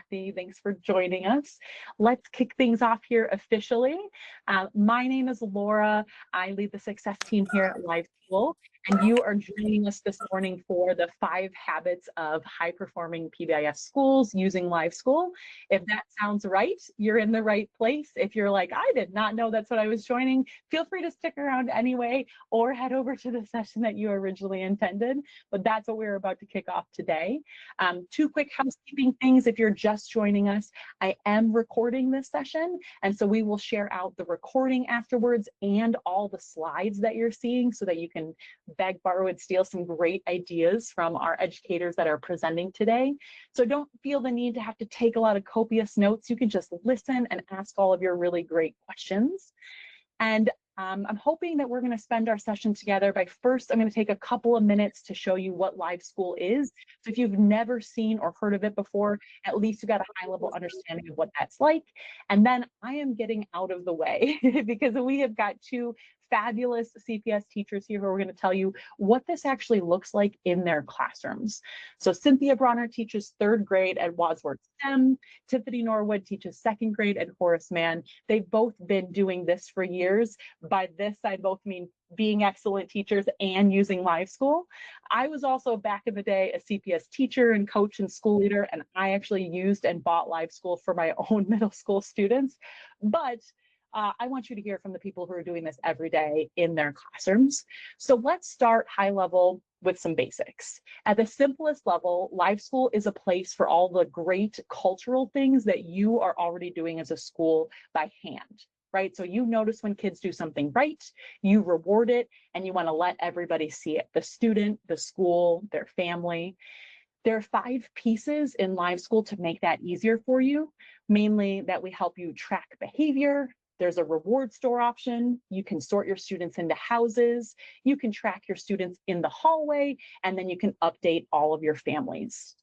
Kathy. Thanks for joining us. Let's kick things off here officially. My name is Laura. I lead the success team here at LiveSchool, and you are joining us this morning for the 5 habits of high-performing PBIS schools using LiveSchool. If that sounds right, you're in the right place. If you're like, I did not know that's what I was joining, feel free to stick around anyway, or head over to the session that you originally intended. But that's what we're about to kick off today. 2 quick housekeeping things. If you're just joining us, I am recording this session, and so we will share out the recording afterwards and all the slides that you're seeing so that you can beg, borrow, and steal some great ideas from our educators that are presenting today. So don't feel the need to have to take a lot of copious notes. You can just listen and ask all of your really great questions. And I'm hoping that we're going to spend our session together by first, I'm going to take a couple of minutes to show you what LiveSchool is. So if you've never seen or heard of it before, at least you've got a high level understanding of what that's like. And then I am getting out of the way because we have got 2 fabulous CPS teachers here who are going to tell you what this actually looks like in their classrooms. So Cynthia Brawner teaches 3rd grade at Wadsworth STEM. Tiffany Norwood teaches 2nd grade at Horace Mann. They've both been doing this for years. By this, I both mean being excellent teachers and using LiveSchool. I was also back in the day a CPS teacher and coach and school leader, and I actually used and bought LiveSchool for my own middle school students. But I want you to hear from the people who are doing this every day in their classrooms. So let's start high level with some basics. At the simplest level, LiveSchool is a place for all the great cultural things that you are already doing as a school by hand. Right? So you notice when kids do something right, you reward it, and you want to let everybody see it, the student, the school, their family. There are 5 pieces in LiveSchool to make that easier for you, mainly that we help you track behavior. There's a reward store option. You can sort your students into houses. You can track your students in the hallway, and then you can update all of your families.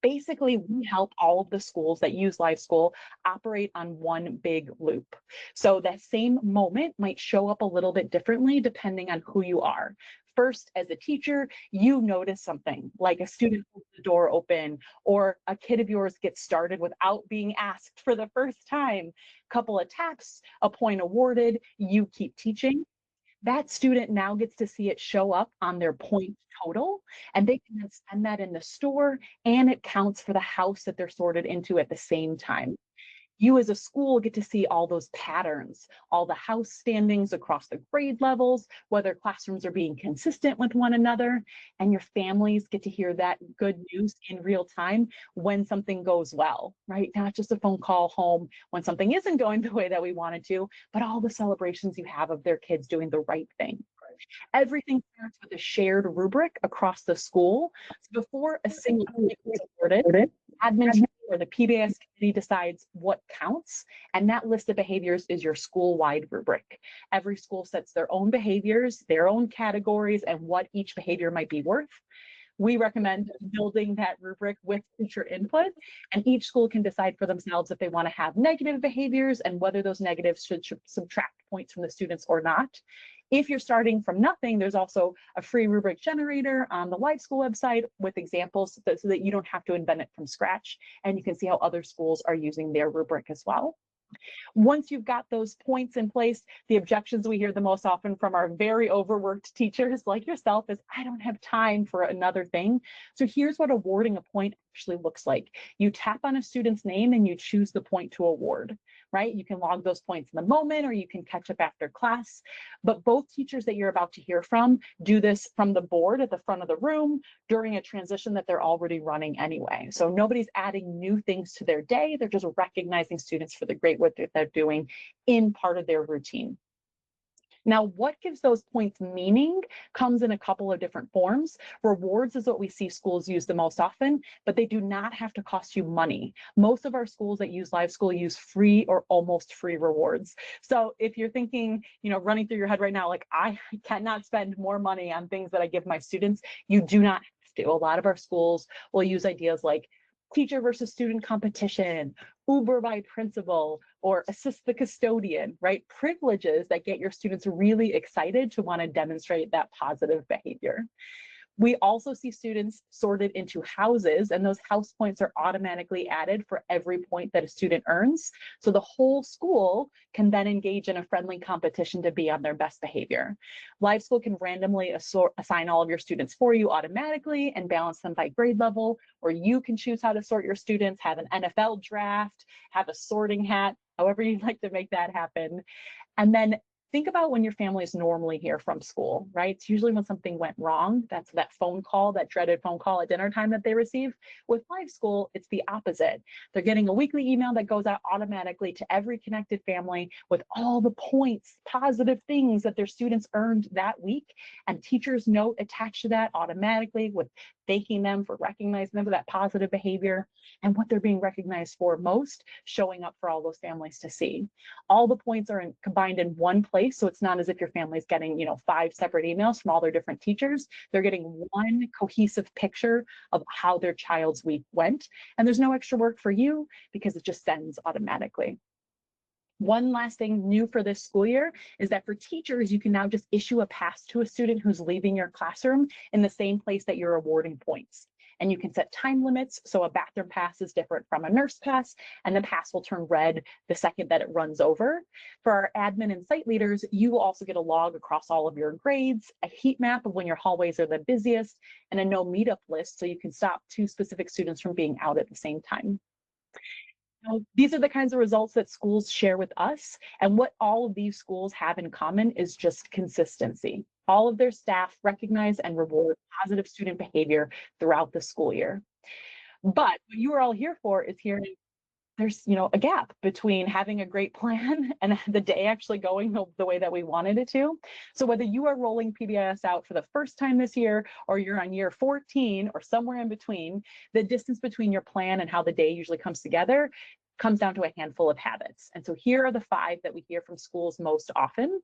Basically, we help all of the schools that use LiveSchool operate on one big loop. So that same moment might show up a little bit differently depending on who you are. First, as a teacher, you notice something like a student holds the door open, or a kid of yours gets started without being asked for the first time. Couple of taps, a point awarded, you keep teaching. That student now gets to see it show up on their point total, and they can then spend that in the store, and it counts for the house that they're sorted into at the same time. You as a school get to see all those patterns, all the house standings across the grade levels, whether classrooms are being consistent with one another, and your families get to hear that good news in real time when something goes well, right? Not just a phone call home when something isn't going the way that we wanted to, but all the celebrations you have of their kids doing the right thing. Everything starts with a shared rubric across the school. So before a single point is awarded, admin team or the PBIS committee decides what counts, and that list of behaviors is your school-wide rubric. Every school sets their own behaviors, their own categories, and what each behavior might be worth. We recommend building that rubric with teacher input, and each school can decide for themselves if they want to have negative behaviors and whether those negatives should subtract points from the students or not. If you're starting from nothing, there's also a free rubric generator on the LiveSchool website with examples so that you don't have to invent it from scratch, and you can see how other schools are using their rubric as well. Once you've got those points in place, the objections we hear the most often from our very overworked teachers like yourself is, I don't have time for another thing. So here's what awarding a point actually looks like. You tap on a student's name and you choose the point to award, right? You can log those points in the moment, or you can catch up after class. But both teachers that you're about to hear from do this from the board at the front of the room during a transition that they're already running anyway. So nobody's adding new things to their day. They're just recognizing students for the great work that they're doing in part of their routine. Now, what gives those points meaning comes in a couple of different forms. Rewards is what we see schools use the most often, but they do not have to cost you money. Most of our schools that use LiveSchool use free or almost free rewards. So if you're thinking, running through your head right now, like, I cannot spend more money on things that I give my students, you do not have to. A lot of our schools will use ideas like teacher versus student competition, Uber by principal, or assist the custodian, right? Privileges that get your students really excited to want to demonstrate that positive behavior. We also see students sorted into houses, and those house points are automatically added for every point that a student earns. So the whole school can then engage in a friendly competition to be on their best behavior. LiveSchool can randomly assign all of your students for you automatically and balance them by grade level, or you can choose how to sort your students, have an NFL draft, have a sorting hat, however you'd like to make that happen. And then think about when your family is normally here from school, right? It's usually when something went wrong. That's that phone call, that dreaded phone call at dinner time that they receive. With LiveSchool, it's the opposite. They're getting a weekly email that goes out automatically to every connected family with all the points, positive things that their students earned that week. And teachers note attached to that automatically with thanking them for recognizing them for that positive behavior and what they're being recognized for most, showing up for all those families to see. All the points are combined in one place, so it's not as if your family's getting 5 separate emails from all their different teachers. They're getting one cohesive picture of how their child's week went, and there's no extra work for you because it just sends automatically. One last thing new for this school year is that for teachers, you can now just issue a pass to a student who's leaving your classroom in the same place that you're awarding points. And you can set time limits. So a bathroom pass is different from a nurse pass, and the pass will turn red the second that it runs over. For our admin and site leaders, you will also get a log across all of your grades, a heat map of when your hallways are the busiest, and a no meetup list so you can stop 2 specific students from being out at the same time. Now, these are the kinds of results that schools share with us, and what all of these schools have in common is just consistency. All of their staff recognize and reward positive student behavior throughout the school year. But what you are all here for is hearing there's a gap between having a great plan and the day actually going the way that we wanted it to. So whether you are rolling PBIS out for the first time this year, or you're on year 14 or somewhere in between, the distance between your plan and how the day usually comes together comes down to a handful of habits. And so here are the 5 that we hear from schools most often.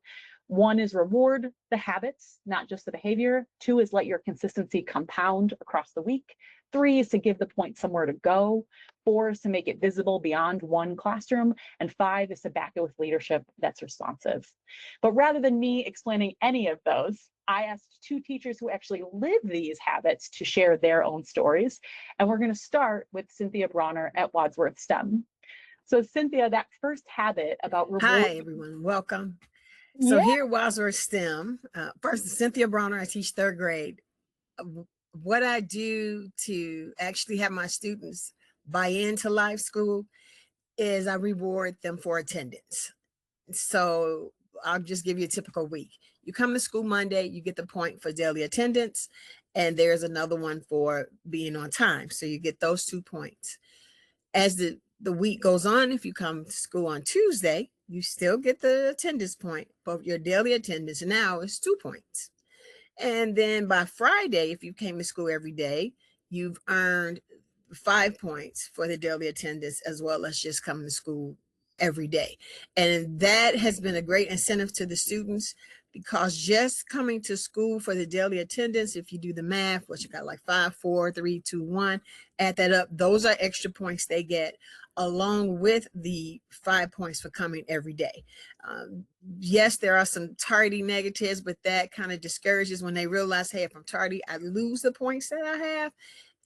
1 is reward the habits, not just the behavior. 2 is let your consistency compound across the week. 3 is to give the point somewhere to go. 4 is to make it visible beyond one classroom. And 5 is to back it with leadership that's responsive. But rather than me explaining any of those, I asked 2 teachers who actually live these habits to share their own stories. And we're going to start with Cynthia Brawner at Wadsworth STEM. So Cynthia, that first habit about reward. Hi, everyone. Welcome. So here at Wadsworth STEM, first, Cynthia Brawner, I teach 3rd grade. What I do to actually have my students buy into LiveSchool is I reward them for attendance. So I'll just give you a typical week. You come to school Monday, you get the point for daily attendance, and there's another one for being on time. So you get those 2 points. As the week goes on, if you come to school on Tuesday, you still get the attendance point, but your daily attendance now is 2 points. And then by Friday, if you came to school every day, you've earned 5 points for the daily attendance, as well as just coming to school every day. And that has been a great incentive to the students, because just coming to school for the daily attendance, if you do the math, what you got, like 5, 4, 3, 2, 1, add that up, those are extra points they get, along with the 5 points for coming every day. Yes, there are some tardy negatives, but that kind of discourages when they realize, hey, if I'm tardy, I lose the points that I have,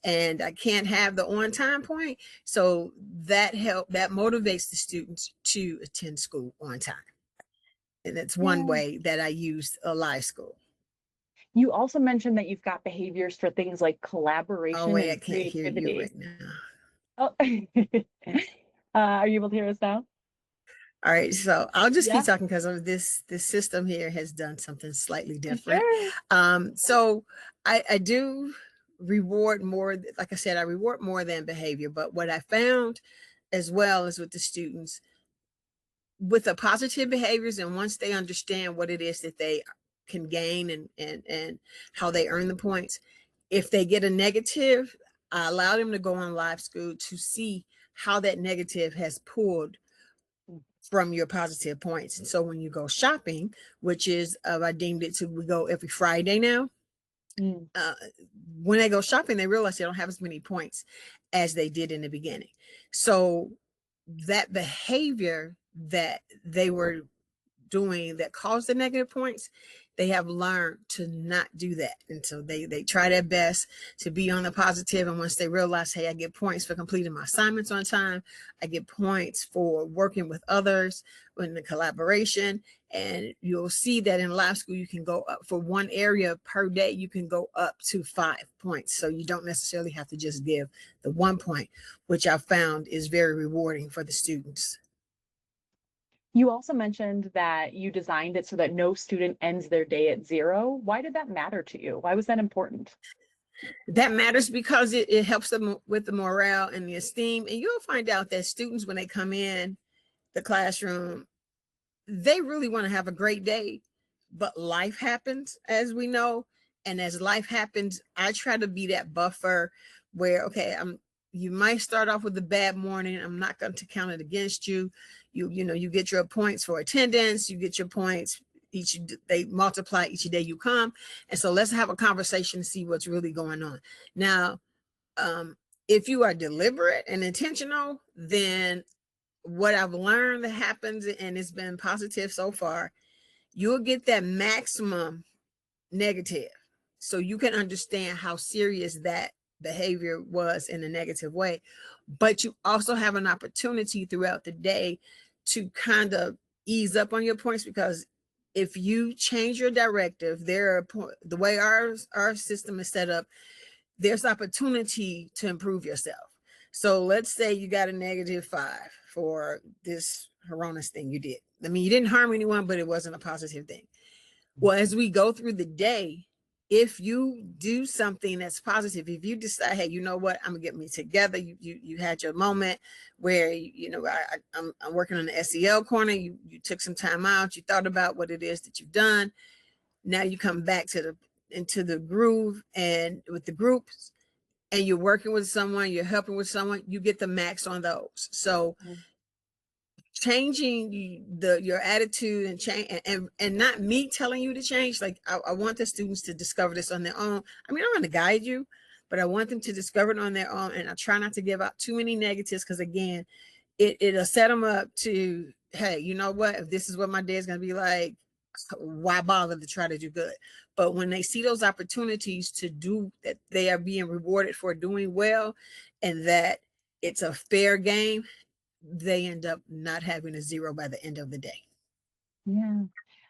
and I can't have the on-time point. So that motivates the students to attend school on time. And that's one way that I use a LiveSchool. You also mentioned that you've got behaviors for things like collaboration. Oh, wait, and I can't hear creativity. you right now. Oh, are you able to hear us now? All right, so I'll just keep talking because of this system here has done something slightly different. Sure. So I do reward more. Like I said, I reward more than behavior. But what I found as well is with the students, with the positive behaviors, and once they understand what it is that they can gain and how they earn the points, if they get a negative, I allow them to go on LiveSchool to see how that negative has pulled from your positive points. And so when you go shopping, which is I deemed it to, we go every Friday now. When they go shopping, they realize they don't have as many points as they did in the beginning. So that behavior that they were doing that caused the negative points, they have learned to not do that. And so they try their best to be on the positive. And once they realize, hey, I get points for completing my assignments on time, I get points for working with others in the collaboration. And you'll see that in LiveSchool, you can go up for one area per day, you can go up to 5 points. So you don't necessarily have to just give the 1 point, which I found is very rewarding for the students. You also mentioned that you designed it so that no student ends their day at 0. Why did that matter to you? Why was that important? That matters because it helps them with the morale and the esteem. And you'll find out that students, when they come in the classroom, they really want to have a great day, but life happens, as we know. And as life happens, I try to be that buffer where, okay, you might start off with a bad morning. I'm not going to count it against you. You get your points for attendance, you get your points they multiply each day you come. And so let's have a conversation to see what's really going on. Now, if you are deliberate and intentional, then what I've learned that happens, and it's been positive so far, you'll get that maximum negative. So you can understand how serious that behavior was in a negative way. But you also have an opportunity throughout the day to kind of ease up on your points, because if you change your directive, the way our system is set up, there's opportunity to improve yourself. So let's say you got a -5 for this Horace thing you did. I mean, you didn't harm anyone, but it wasn't a positive thing. Well, as we go through the day, if you do something that's positive, if you decide, hey, you know what, I'm gonna get me together. You had your moment where I'm working on the SEL corner. You took some time out. You thought about what it is that you've done. Now you come back into the groove and with the groups, and you're working with someone, you're helping with someone, you get the max on those. So changing your attitude and change, and not me telling you to change. Like I want the students to discover this on their own. I mean, I'm going to guide you, but I want them to discover it on their own. And I try not to give out too many negatives, because again, it'll set them up to, hey, you know what, if this is what my day is going to be like, why bother to try to do good? But when they see those opportunities to do that, they are being rewarded for doing well, and that it's a fair game, they end up not having a 0 by the end of the day. Yeah.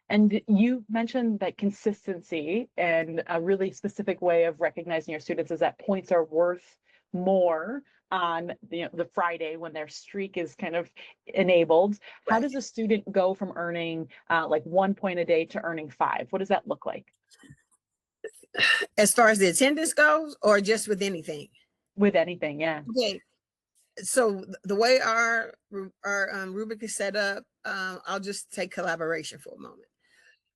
And you mentioned that consistency, and a really specific way of recognizing your students is that points are worth more on the Friday when their streak is kind of enabled. How Right. does a student go from earning like 1 point a day to earning 5? What does that look like? As far as the attendance goes, or just with anything? With anything, yeah. Okay. So the way our rubric is set up, I'll just take collaboration for a moment.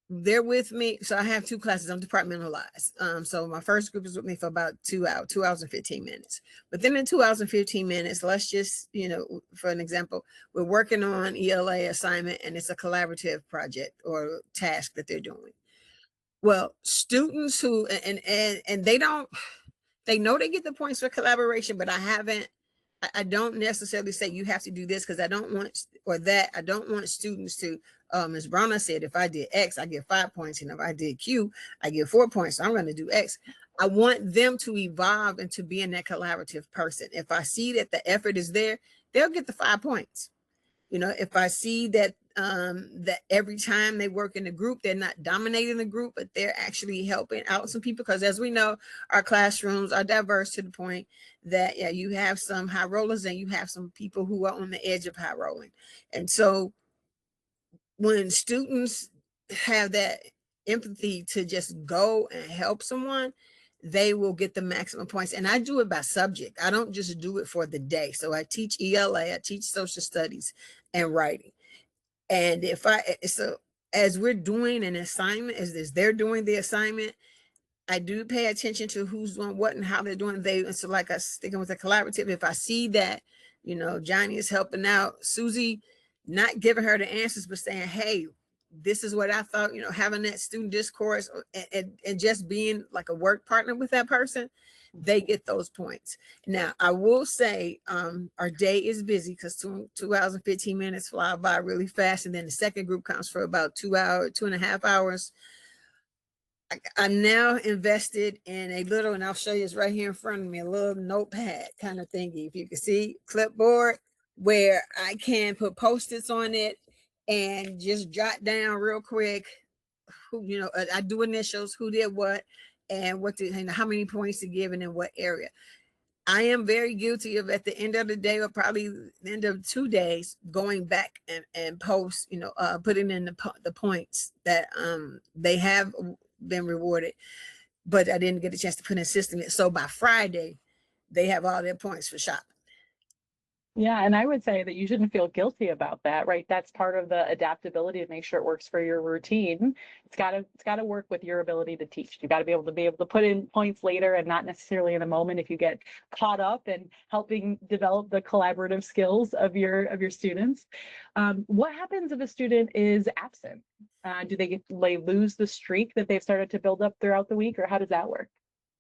They're with me. So I have 2 classes. I'm departmentalized. So my first group is with me for about 2 hours and 15 minutes. Within the 2 hours and 15 minutes, let's just, for an example, we're working on ELA assignment, and it's a collaborative project or task that they're doing. Well, students who, and they know they get the points for collaboration, but I don't necessarily say you have to do this, because I don't want students to, Ms. Brawner said, if I did X, I get 5 points. And if I did Q, I get 4 points. So I'm going to do X. I want them to evolve into being that collaborative person. If I see that the effort is there, they'll get the 5 points. If I see that that every time they work in a group, they're not dominating the group, but they're actually helping out some people. Because as we know, our classrooms are diverse to the point that, yeah, you have some high rollers and you have some people who are on the edge of high rolling. And so when students have that empathy to just go and help someone, they will get the maximum points. And I do it by subject. I don't just do it for the day. So I teach ELA, I teach social studies and writing. And so as we're doing an assignment, as they're doing the assignment, I do pay attention to who's doing what and how they're doing. So like I sticking with the collaborative, if I see that, Johnny is helping out Susie, not giving her the answers, but saying, hey, this is what I thought, having that student discourse and just being like a work partner with that person, they get those points. Now, I will say our day is busy because 2 hours and 15 minutes fly by really fast. And then the second group comes for about 2.5 hours. I'm now invested in a little, and I'll show you, it's right here in front of me, a little notepad kind of thingy. If you can see, clipboard, where I can put Post-its on it and just jot down real quick who, I do initials, who did what, and what to, how many points to give and in what area. I am very guilty of, at the end of the day, or probably the end of 2 days, going back and post, putting in the points that they have been rewarded, but I didn't get a chance to put in system yet. So by Friday, they have all their points for shopping. Yeah, and I would say that you shouldn't feel guilty about that, right? That's part of the adaptability to make sure it works for your routine. It's gotta work with your ability to teach. You gotta be able to put in points later and not necessarily in the moment if you get caught up in helping develop the collaborative skills of your students. What happens if a student is absent? Do they lose the streak that they've started to build up throughout the week, or how does that work?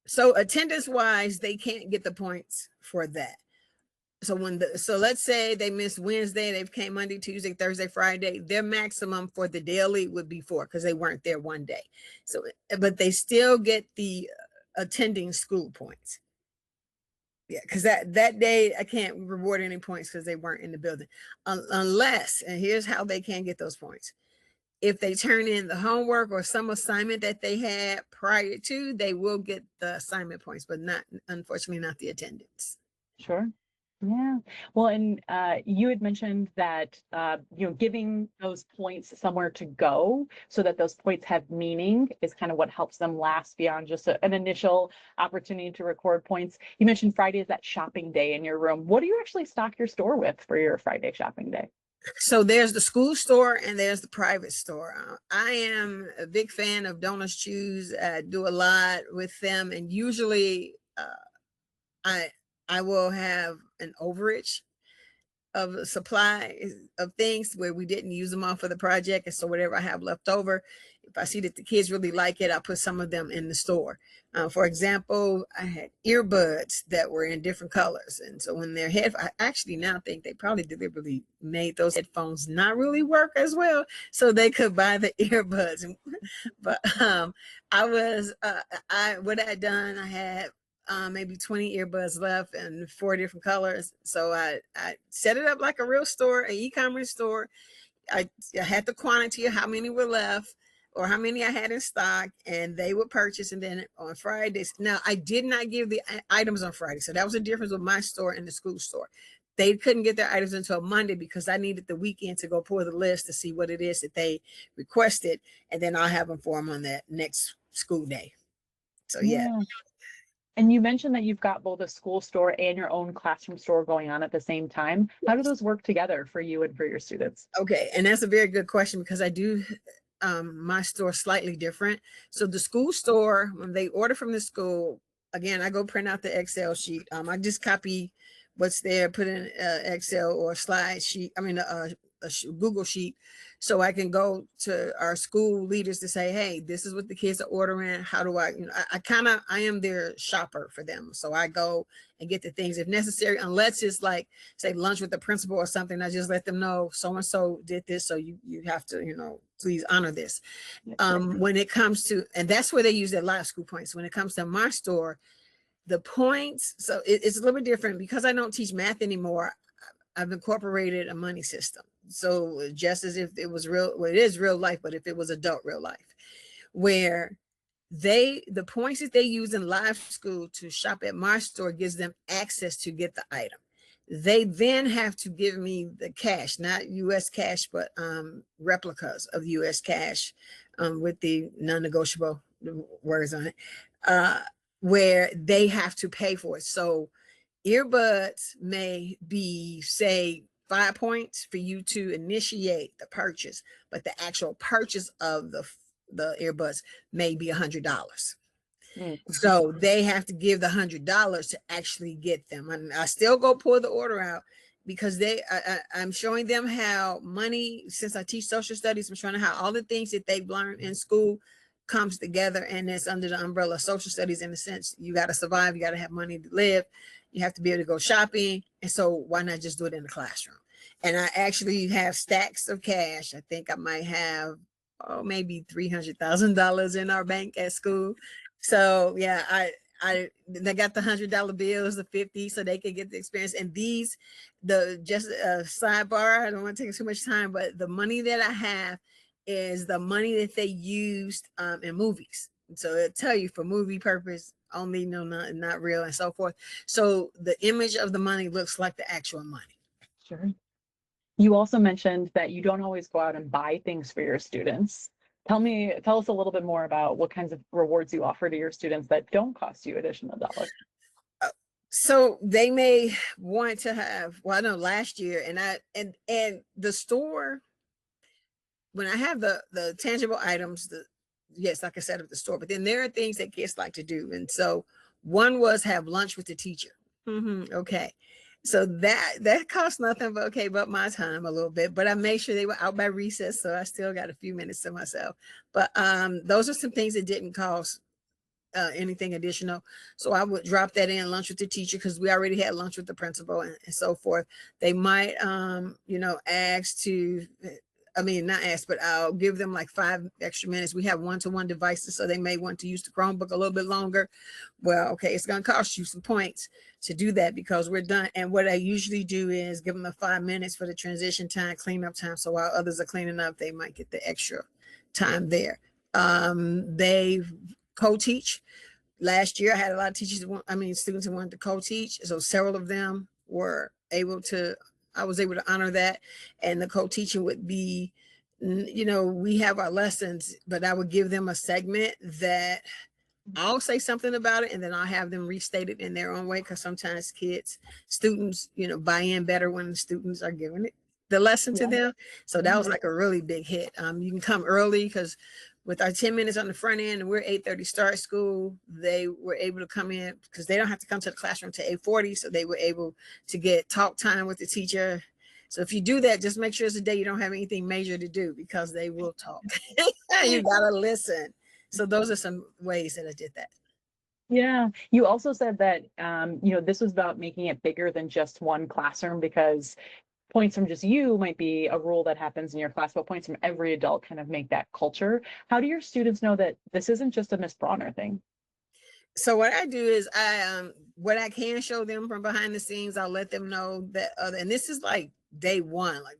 So attendance wise, they can't get the points for that. So so let's say they missed Wednesday, they came Monday, Tuesday, Thursday, Friday, their maximum for the daily would be 4 because they weren't there one day. So, but they still get the attending school points. Yeah, because that day I can't reward any points because they weren't in the building. Unless, and here's how they can get those points. If they turn in the homework or some assignment that they had prior to, they will get the assignment points, but not, unfortunately, not the attendance. Sure. Yeah. Well, and you had mentioned that, giving those points somewhere to go so that those points have meaning is kind of what helps them last beyond just an initial opportunity to record points. You mentioned Friday is that shopping day in your room. What do you actually stock your store with for your Friday shopping day? So there's the school store and there's the private store. I am a big fan of Donuts Choose. I do a lot with them, and usually I will have an overage of supply of things where we didn't use them all for the project. And so whatever I have left over, if I see that the kids really like it, I'll put some of them in the store. For example, I had earbuds that were in different colors. And so when their I actually now think they probably deliberately made those headphones not really work as well, so they could buy the earbuds. But what I had done, I had maybe 20 earbuds left and 4 different colors. So I set it up like a real store, an e-commerce store. I had the quantity of how many were left or how many I had in stock, and they would purchase. And then on Fridays, now I did not give the items on Friday. So that was the difference with my store and the school store. They couldn't get their items until Monday because I needed the weekend to go pull the list to see what it is that they requested. And then I'll have them for them on that next school day. So yeah. And you mentioned that you've got both a school store and your own classroom store going on at the same time. How do those work together for you and for your students? Okay, and that's a very good question because I do my store slightly different. So the school store, when they order from the school, again, I go print out the Excel sheet. I just copy what's there, put in Excel or slide sheet. I mean, a Google sheet, so I can go to our school leaders to say, hey, this is what the kids are ordering. How do I, I am their shopper for them. So I go and get the things if necessary, unless it's like, say, lunch with the principal or something. I just let them know so-and-so did this. So you have to, please honor this. When it comes to, and that's where they use their LiveSchool points. When it comes to my store, the points, so it's a little bit different because I don't teach math anymore. I've incorporated a money system. So just as if it was real, well, it is real life, but if it was adult real life, where the points that they use in LiveSchool to shop at my store gives them access to get the item. They then have to give me the cash, not US cash, but replicas of US cash with the non-negotiable words on it, where they have to pay for it. So earbuds may be, say, 5 points for you to initiate the purchase, but the actual purchase of the earbuds may be $100. Mm-hmm. So they have to give the $100 to actually get them. And I still go pull the order out because I'm showing them how money, since I teach social studies, I'm showing them how all the things that they've learned in school comes together, and it's under the umbrella of social studies. In a sense, you got to survive, you got to have money to live, you have to be able to go shopping, and so why not just do it in the classroom? And I actually have stacks of cash. I think I might have maybe $300,000 in our bank at school. So yeah, they got the $100 bills, the 50, so they could get the experience. And these, just a sidebar, I don't want to take too much time, but the money that I have is the money that they used in movies. So it'll tell you for movie purpose only, no, not real, and so forth. So the image of the money looks like the actual money. Sure. You also mentioned that you don't always go out and buy things for your students. Tell us a little bit more about what kinds of rewards you offer to your students that don't cost you additional dollars. So they may want to have, well, I know last year, and the store, when I have the tangible items, yes, like I said, at the store, but then there are things that kids like to do. And so one was have lunch with the teacher. Okay. So that costs nothing but but my time a little bit, but I made sure they were out by recess. So I still got a few minutes to myself, but those are some things that didn't cost anything additional. So I would drop that in lunch with the teacher, because we already had lunch with the principal and so forth. They might, ask to, not ask, but I'll give them like 5 extra minutes. We have one-to-one devices, so they may want to use the Chromebook a little bit longer. Well, okay, it's going to cost you some points to do that because we're done. And what I usually do is give them the 5 minutes for the transition time, cleanup time. So while others are cleaning up, they might get the extra time there. They co-teach. Last year, I had a lot of students who wanted to co-teach. So several of them were able to, I was able to honor that. And the co-teaching would be, we have our lessons, but I would give them a segment that I'll say something about it, and then I'll have them restate it in their own way. Because sometimes students, buy in better when the students are giving it the lesson to them. So that was like a really big hit. You can come early, because with our 10 minutes on the front end, and we're 8:30 start school, they were able to come in because they don't have to come to the classroom till 8:40. So they were able to get talk time with the teacher. So if you do that, just make sure it's a day you don't have anything major to do, because they will talk. You gotta listen. So those are some ways that I did that. Yeah. You also said that, this was about making it bigger than just one classroom, because points from just you might be a rule that happens in your class, but points from every adult kind of make that culture. How do your students know that this isn't just a Miss Brawner thing? So what I do is what I can show them from behind the scenes, I'll let them know that and this is like day one, like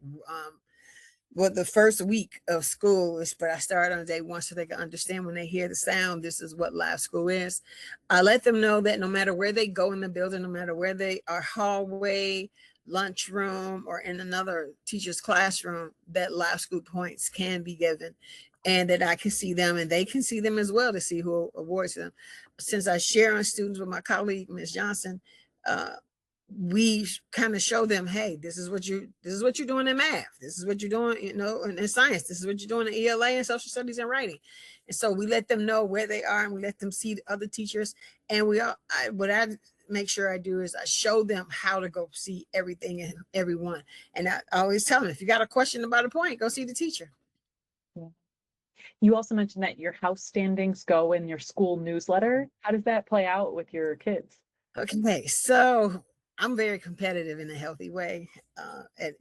the first week of school, but I started on day one so they can understand when they hear the sound, this is what LiveSchool is. I let them know that no matter where they go in the building, no matter where they are, hallway, lunchroom, or in another teacher's classroom, that LiveSchool points can be given, and that I can see them and they can see them as well to see who awards them. Since I share on students with my colleague, Ms. Johnson, we kind of show them, hey, this is what you're doing in math. This is what you're doing, in science. This is what you're doing in ELA and social studies and writing. And so we let them know where they are, and we let them see the other teachers. And what I make sure I do is I show them how to go see everything and everyone. And I always tell them, if you got a question about a point, go see the teacher. Yeah. You also mentioned that your house standings go in your school newsletter. How does that play out with your kids? Okay, so I'm very competitive in a healthy way. And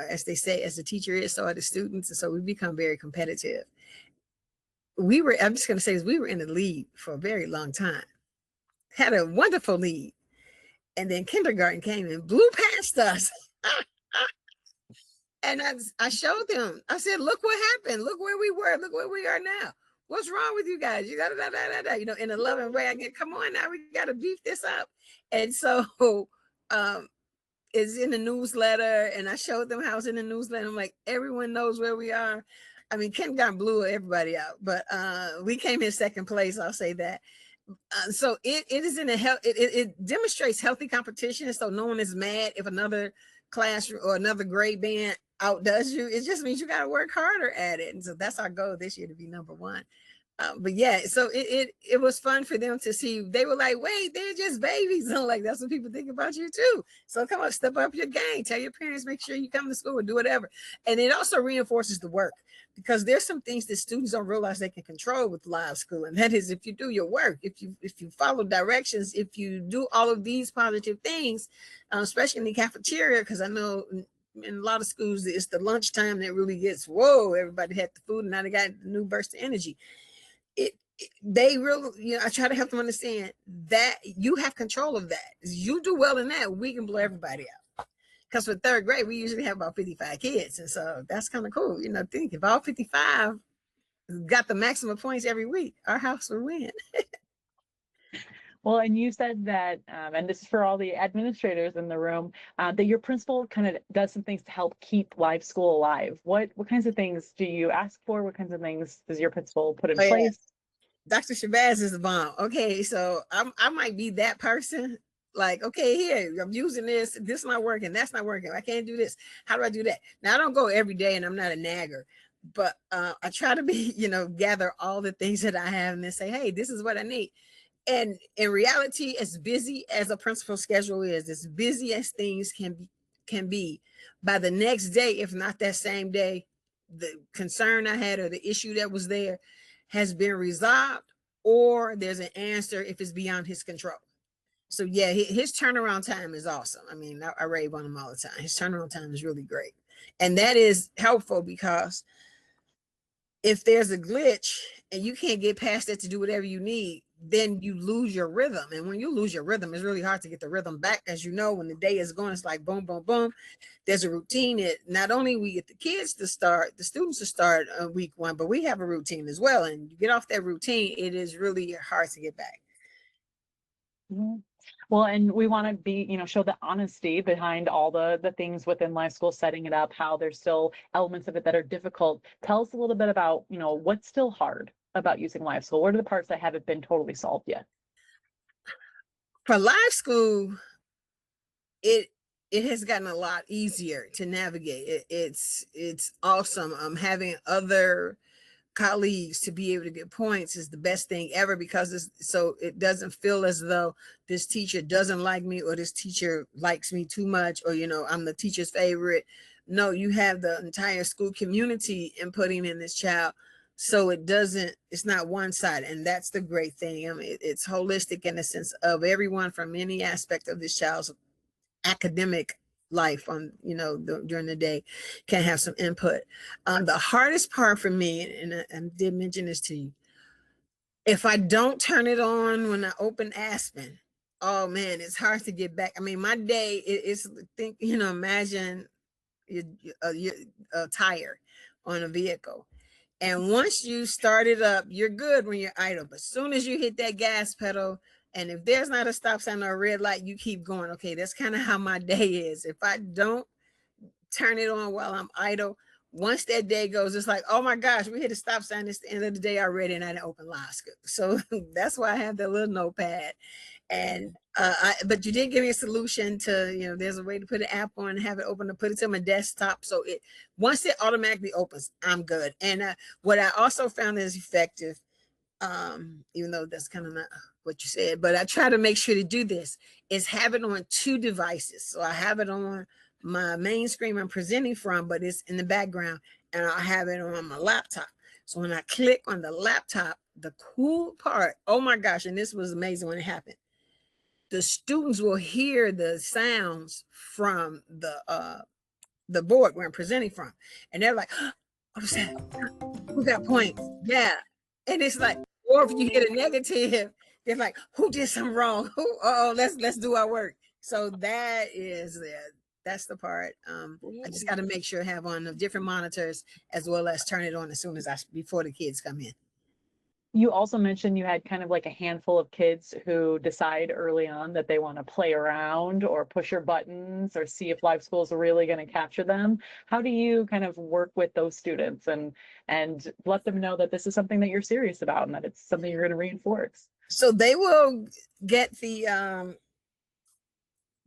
as they say, as the teacher is, so are the students. And so we become very competitive. I'm just going to say this, we were in the lead for a very long time. Had a wonderful lead. And then kindergarten came and blew past us. And I showed them, I said, look what happened. Look where we were. Look where we are now. What's wrong with you guys? You got in a loving way. I get, come on now, we got to beef this up. And so it's in the newsletter, and I showed them how it's in the newsletter. I'm like, everyone knows where we are. I mean, kindergarten blew everybody out, but we came in second place. I'll say that. So it is in it demonstrates healthy competition. So no one is mad if another classroom or another grade band outdoes you. It just means you got to work harder at it. And so that's our goal this year, to be number one. But yeah, so it was fun for them to see. They were like, wait, they're just babies. I'm like, that's what people think about you too. So come on, step up your game. Tell your parents, make sure you come to school and do whatever. And it also reinforces the work, because there's some things that students don't realize they can control with live school. And that is, if you do your work, if you follow directions, if you do all of these positive things, especially in the cafeteria, because I know in a lot of schools, it's the lunchtime that really gets, whoa, everybody had the food and now they got the new burst of energy. They really, you know, I try to help them understand that you have control of that. You do well in that, we can blow everybody out. Because for third grade, we usually have about 55 kids. And so that's kind of cool. You know, think if all 55 got the maximum points every week, our house would win. Well, and you said that, and this is for all the administrators in the room, that your principal kind of does some things to help keep live school alive. What kinds of things do you ask for? What kinds of things does your principal put in place? Dr. Shabazz is the bomb. Okay, so I might be that person. Like, okay, here, I'm using this. This is not working. That's not working. I can't do this. How do I do that? Now, I don't go every day, and I'm not a nagger, but I try to be, you know, gather all the things that I have and then say, hey, this is what I need. And in reality, as busy as a principal schedule is, as busy as things can be, by the next day, if not that same day, the concern I had or the issue that was there has been resolved, or there's an answer if it's beyond his control. So yeah, his turnaround time is awesome. I mean, I rave on him all the time. His turnaround time is really great. And that is helpful, because if there's a glitch and you can't get past it to do whatever you need, then you lose your rhythm. And when you lose your rhythm, it's really hard to get the rhythm back. As you know, when the day is going, it's like boom, boom, boom. There's a routine that not only we get the kids to start, the students to start week one, but we have a routine as well. And you get off that routine, it is really hard to get back. Mm-hmm. Well, and we want to be, you know, show the honesty behind all the things within LiveSchool, setting it up, how there's still elements of it that are difficult. Tell us a little bit about, you know, what's still hard about using LiveSchool. What are the parts that haven't been totally solved yet? For LiveSchool, it has gotten a lot easier to navigate. It's awesome. Having other colleagues to be able to get points is the best thing ever, because so it doesn't feel as though this teacher doesn't like me, or this teacher likes me too much, or, you know, I'm the teacher's favorite. No, you have the entire school community inputting in this child. So it's not one-sided. And that's the great thing. I mean, it's holistic in the sense of everyone from any aspect of this child's academic life on, you know, during the day can have some input. The hardest part for me, and I did mention this to you, if I don't turn it on when I open Aspen, oh man, it's hard to get back. I mean, my day is, think, you know, imagine a tire on a vehicle. And once you start it up, you're good when you're idle. But as soon as you hit that gas pedal, and if there's not a stop sign or a red light, you keep going. Okay, that's kind of how my day is. If I don't turn it on while I'm idle, once that day goes, it's like, oh my gosh, we hit a stop sign. It's the end of the day already, and I didn't open LiveSchool. So that's why I have that little notepad. And but you did give me a solution to, you know, there's a way to put an app on and have it open, to put it to my desktop. So once it automatically opens, I'm good. And what I also found is effective, even though that's kind of not what you said, but I try to make sure to do this, is have it on 2 devices. So I have it on my main screen I'm presenting from, but it's in the background, and I'll have it on my laptop. So when I click on the laptop, the cool part, oh my gosh, and this was amazing when it happened, the students will hear the sounds from the board where I'm presenting from, and they're like, oh, what's that? Who got points? Yeah. And it's like, or if you get a negative, they're like, who did something wrong? Let's do our work. So that's the part. I just got to make sure I have on the different monitors, as well as turn it on as soon as before the kids come in. You also mentioned you had kind of like a handful of kids who decide early on that they want to play around or push your buttons or see if LiveSchool is really going to capture them. How do you kind of work with those students and let them know that this is something that you're serious about and that it's something you're going to reinforce? So they will get the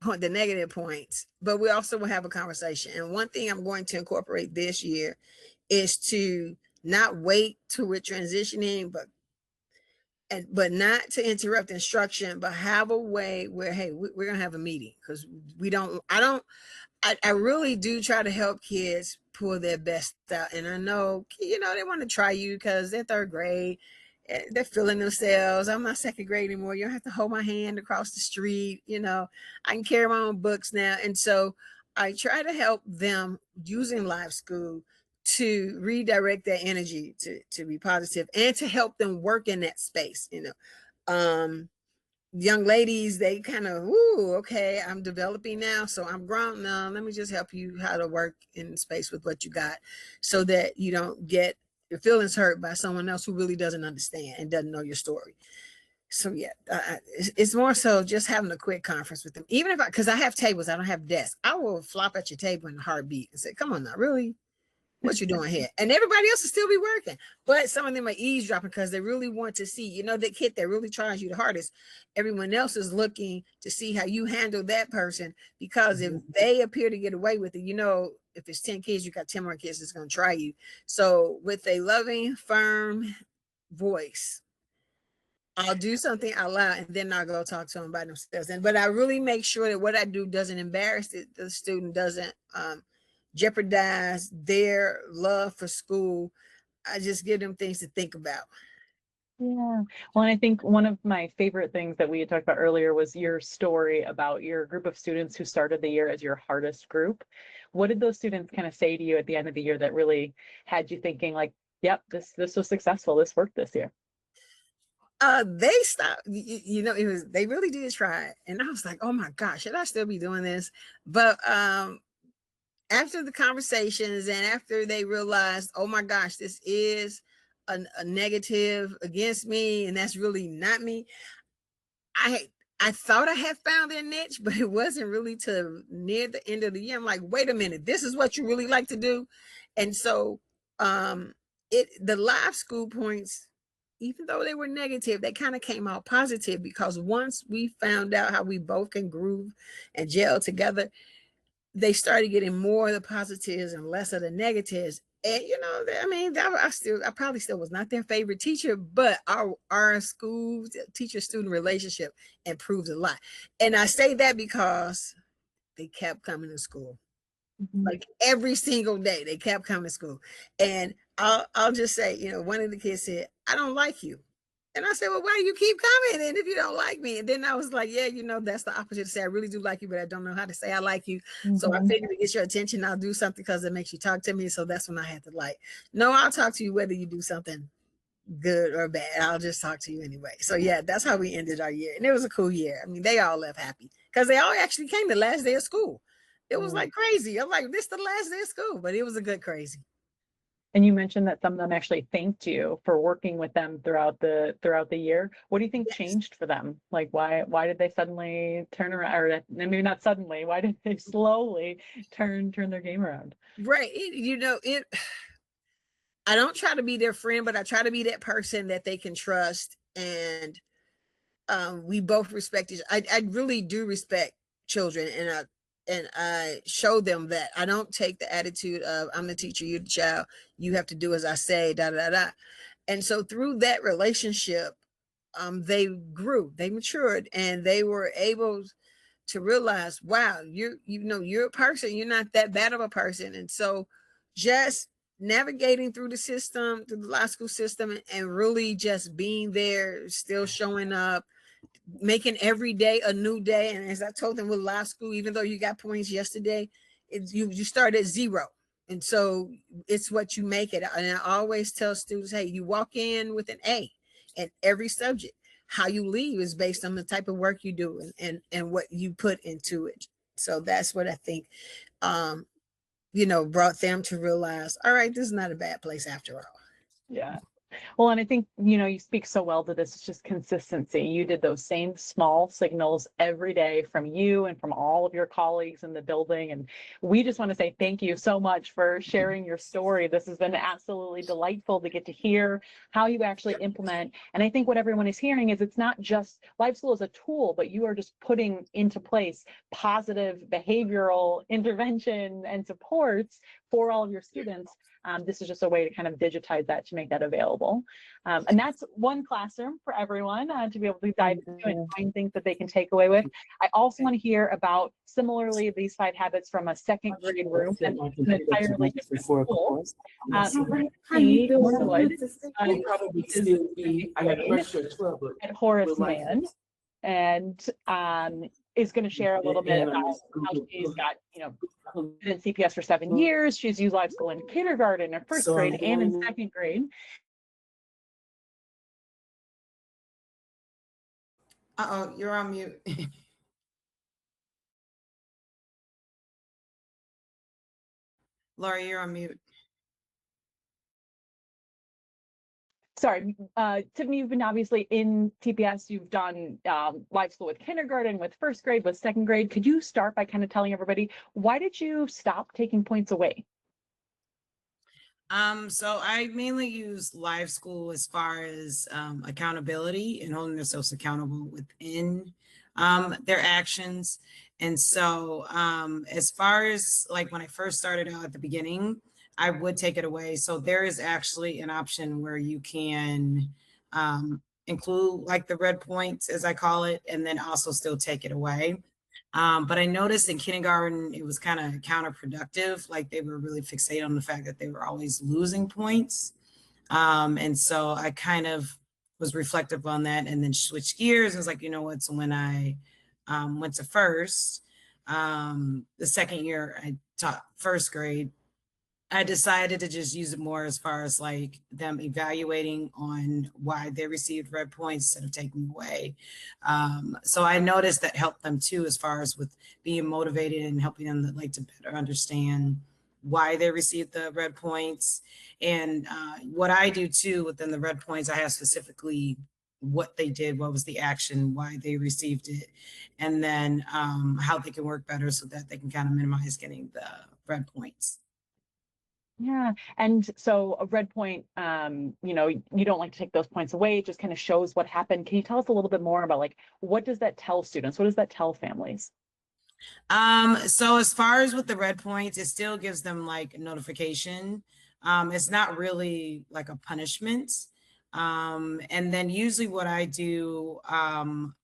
negative points, but we also will have a conversation. And one thing I'm going to incorporate this year is to not wait till we're transitioning, but but not to interrupt instruction, but have a way where, hey, we're gonna have a meeting, because I really do try to help kids pull their best out. And I know, they want to try you because they're third grade. They're feeling themselves. I'm not second grade anymore. You don't have to hold my hand across the street. I can carry my own books now. And so I try to help them using LiveSchool to redirect their energy to be positive and to help them work in that space. Young ladies, they kind of, ooh, okay, I'm developing now, so I'm grown now. Let me just help you how to work in space with what you got, so that you don't get your feelings hurt by someone else who really doesn't understand and doesn't know your story. So yeah, it's more so just having a quick conference with them. Even if because I have tables, I don't have desks. I will flop at your table in a heartbeat and say, come on now, really? What you doing here? And everybody else will still be working, but some of them are eavesdropping because they really want to see, the kid that really tries you the hardest. Everyone else is looking to see how you handle that person, because if they appear to get away with it, if it's 10 kids, you got 10 more kids that's going to try you. So with a loving, firm voice, I'll do something out loud and then I'll go talk to them by themselves. But I really make sure that what I do doesn't embarrass the student, doesn't jeopardize their love for school. I just give them things to think about. Yeah. Well, and I think one of my favorite things that we had talked about earlier was your story about your group of students who started the year as your hardest group. What did those students kind of say to you at the end of the year that really had you thinking like, yep, this was successful, this worked this year? They stopped, they really did try it. And I was like, oh my gosh, should I still be doing this? But after the conversations and after they realized, oh my gosh, this is a negative against me, and that's really not me. I thought I had found their niche, but it wasn't really till near the end of the year. I'm like, wait a minute, this is what you really like to do. And so the LiveSchool points, even though they were negative, they kind of came out positive, because once we found out how we both can groove and gel together, they started getting more of the positives and less of the negatives. And I probably still was not their favorite teacher, but our school teacher-student relationship improved a lot. And I say that because they kept coming to school. Like every single day, they kept coming to school. And I'll just say, one of the kids said, I don't like you. And I said, well, why do you keep coming? And if you don't like me? And then I was like, yeah, that's the opposite to say, I really do like you, but I don't know how to say I like you. So I figured to get your attention, I'll do something because it makes you talk to me. So that's when I had to no, I'll talk to you whether you do something good or bad. I'll just talk to you anyway. So yeah, that's how we ended our year. And it was a cool year. I mean, they all left happy because they all actually came the last day of school. It was like crazy. I'm like, this is the last day of school, but it was a good crazy. And you mentioned that some of them actually thanked you for working with them throughout the year. What do you think changed for them? Like, why did they suddenly turn around, or maybe not suddenly? Why did they slowly turn their game around? Right. I don't try to be their friend, but I try to be that person that they can trust. And we both respect each. I really do respect children, and I show them that. I don't take the attitude of I'm the teacher, you're the child, you have to do as I say, da da da. And so through that relationship, they grew, they matured, and they were able to realize, wow, you're a person, you're not that bad of a person. And so just navigating through the system, through the LiveSchool system, and really just being there, still showing up, making every day a new day. And as I told them with LiveSchool, even though you got points yesterday, you start at 0. And so it's what you make it. And I always tell students, hey, you walk in with an A in every subject. How you leave is based on the type of work you do and what you put into it. So that's what I think, brought them to realize, all right, this is not a bad place after all. Yeah. Well, and I think, you speak so well to this. It's just consistency. You did those same small signals every day from you and from all of your colleagues in the building. And we just want to say thank you so much for sharing your story. This has been absolutely delightful to get to hear how you actually implement. And I think what everyone is hearing is it's not just LiveSchool as a tool, but you are just putting into place positive behavioral intervention and supports for all of your students. This is just a way to kind of digitize that to make that available. available. And that's one classroom for everyone to be able to dive into and find things that they can take away with. I also want to hear about, similarly, these 5 habits from a second grade room and an entirely different school. Tiffany Norwood at Horace Mann, and is going to share a little bit about how she's got, been in CPS for 7 years. She's used LiveSchool in kindergarten and first grade and in second grade. Uh-oh, you're on mute. Laura, you're on mute. Sorry, Tiffany, you've been obviously in TPS. You've done LiveSchool with kindergarten, with first grade, with second grade. Could you start by kind of telling everybody, why did you stop taking points away? So I mainly use LiveSchool as far as accountability and holding themselves accountable within their actions. And so as far as like when I first started out at the beginning, I would take it away. So there is actually an option where you can include like the red points, as I call it, and then also still take it away. But I noticed in kindergarten, it was kind of counterproductive. Like they were really fixated on the fact that they were always losing points. And so I kind of was reflective on that and then switched gears. I was like, you know what? So when I went to first, the second year I taught first grade, I decided to just use it more as far as like them evaluating on why they received red points instead of taking away. So I noticed that helped them too, as far as with being motivated and helping them to, like, to better understand why they received the red points. And what I do too within the red points, I have specifically what they did, what was the action, why they received it, and then how they can work better so that they can kind of minimize getting the red points. Yeah. And so a red point, you don't like to take those points away. It just kind of shows what happened. Can you tell us a little bit more about, like, what does that tell students? What does that tell families? So as far as with the red points, it still gives them like notification. It's not really like a punishment. And then usually what I do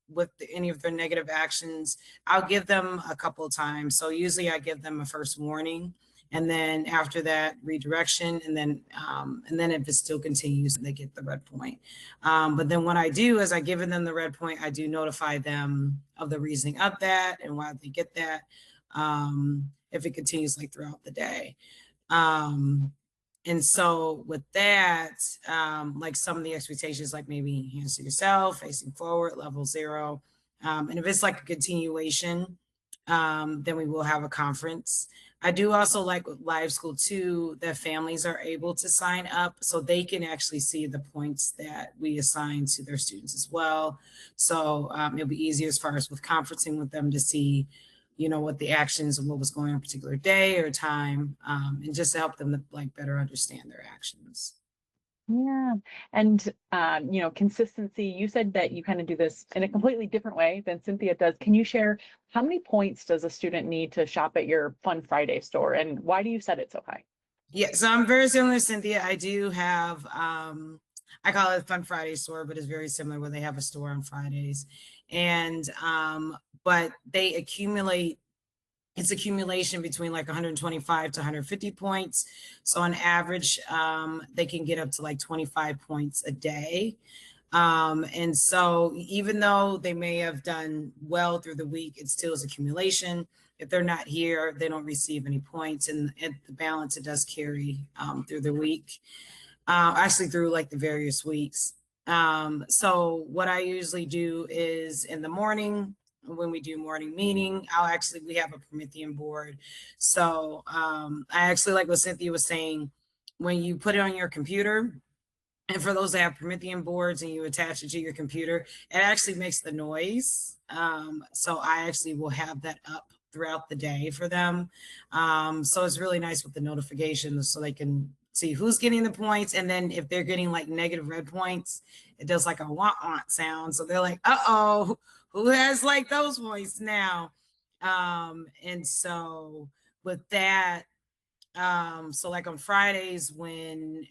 with any of their negative actions, I'll give them a couple of times. So usually I give them a first warning, and then after that redirection, and then if it still continues, they get the red point. But then what I do is I give them the red point, I do notify them of the reasoning of that and why they get that, if it continues like throughout the day. And so with that, like some of the expectations, like maybe hands to yourself, facing forward, level 0. And if it's like a continuation, then we will have a conference. I do also like with LiveSchool too, that families are able to sign up so they can actually see the points that we assign to their students as well. So it'll be easier as far as with conferencing with them to see, what the actions and what was going on a particular day or time, and just to help them to like better understand their actions. Yeah. And, consistency, you said that you kind of do this in a completely different way than Cynthia does. Can you share how many points does a student need to shop at your Fun Friday store, and why do you set it so high? Yeah, so I'm very similar to Cynthia. I do have, I call it Fun Friday store, but it's very similar where they have a store on Fridays. And, but they accumulate, it's accumulation between like 125 to 150 points. So on average, they can get up to like 25 points a day. And so even though they may have done well through the week, it still is accumulation. If they're not here, they don't receive any points, and the balance, it does carry through the week, actually through like the various weeks. So what I usually do is in the morning, when we do morning meeting, we have a Promethean board. So I actually like what Cynthia was saying, when you put it on your computer, and for those that have Promethean boards and you attach it to your computer, it actually makes the noise. So I actually will have that up throughout the day for them. So it's really nice with the notifications so they can see who's getting the points. And then if they're getting like negative red points, it does like a want sound. So they're like, uh-oh, who has like those points now? And so with that, So like on Fridays when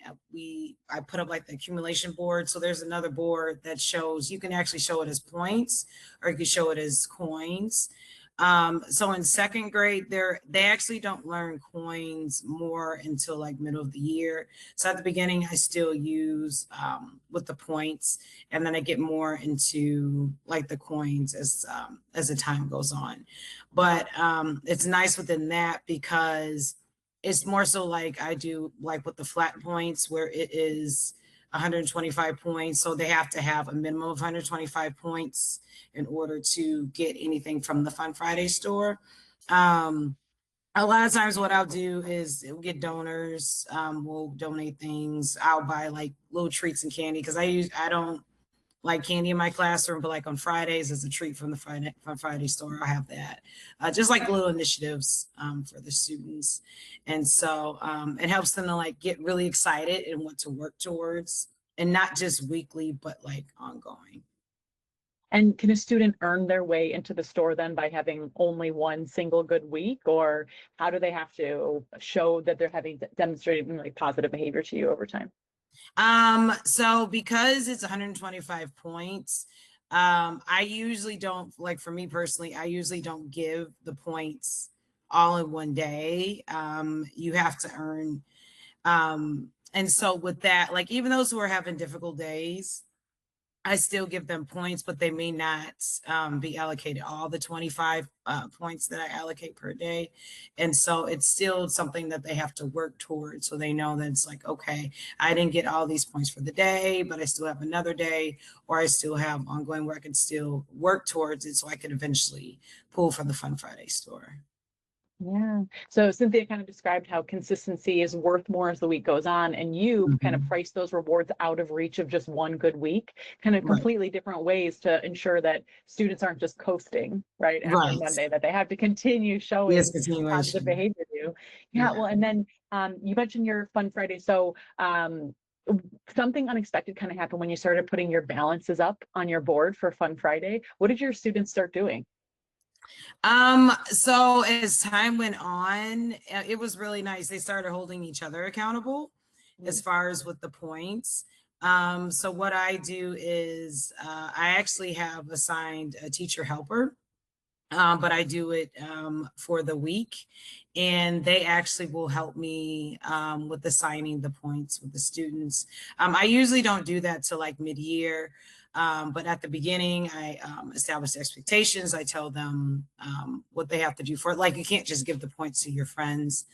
I put up like the accumulation board. So there's another board that shows, you can actually show it as points or you can show it as coins. So in second grade, they actually don't learn coins more until like middle of the year. So at the beginning, I still use with the points, and then I get more into like the coins as the time goes on. But it's nice within that because it's more so like I do like with the flat points where it is 125 points. So they have to have a minimum of 125 points in order to get anything from the Fun Friday store. A lot of times what I'll do is we'll get donors, we'll donate things. I'll buy like little treats and candy because I don't like candy in my classroom, but like on Fridays as a treat from the Fun Friday store, I have that. Just like little initiatives for the students. And so it helps them to like get really excited and want to work towards, and not just weekly, but like ongoing. And can a student earn their way into the store then by having only one single good week, or how do they have to show that they're demonstrating like positive behavior to you over time? So because it's 125 points, I usually don't, like for me personally, I usually don't give the points all in one day. You have to earn. And so with that, like even those who are having difficult days, I still give them points, but they may not be allocated all the 25 points that I allocate per day. And so it's still something that they have to work towards. So they know that it's like, okay, I didn't get all these points for the day, but I still have another day, or I still have ongoing where I can still work towards it so I can eventually pull from the Fun Friday store. Yeah. So Cynthia kind of described how consistency is worth more as the week goes on, and you kind of price those rewards out of reach of just one good week, kind of completely different ways to ensure that students aren't just coasting right after Monday, that they have to continue showing positive behavior to you. Yeah. Well, and then you mentioned your Fun Friday. So something unexpected kind of happened when you started putting your balances up on your board for Fun Friday. What did your students start doing? So as time went on, it was really nice. They started holding each other accountable as far as with the points. So what I do is I actually have assigned a teacher helper, but I do it for the week, and they actually will help me with assigning the points with the students. I usually don't do that till like mid-year. But at the beginning, I establish expectations. I tell them what they have to do for it. Like you can't just give the points to your friends.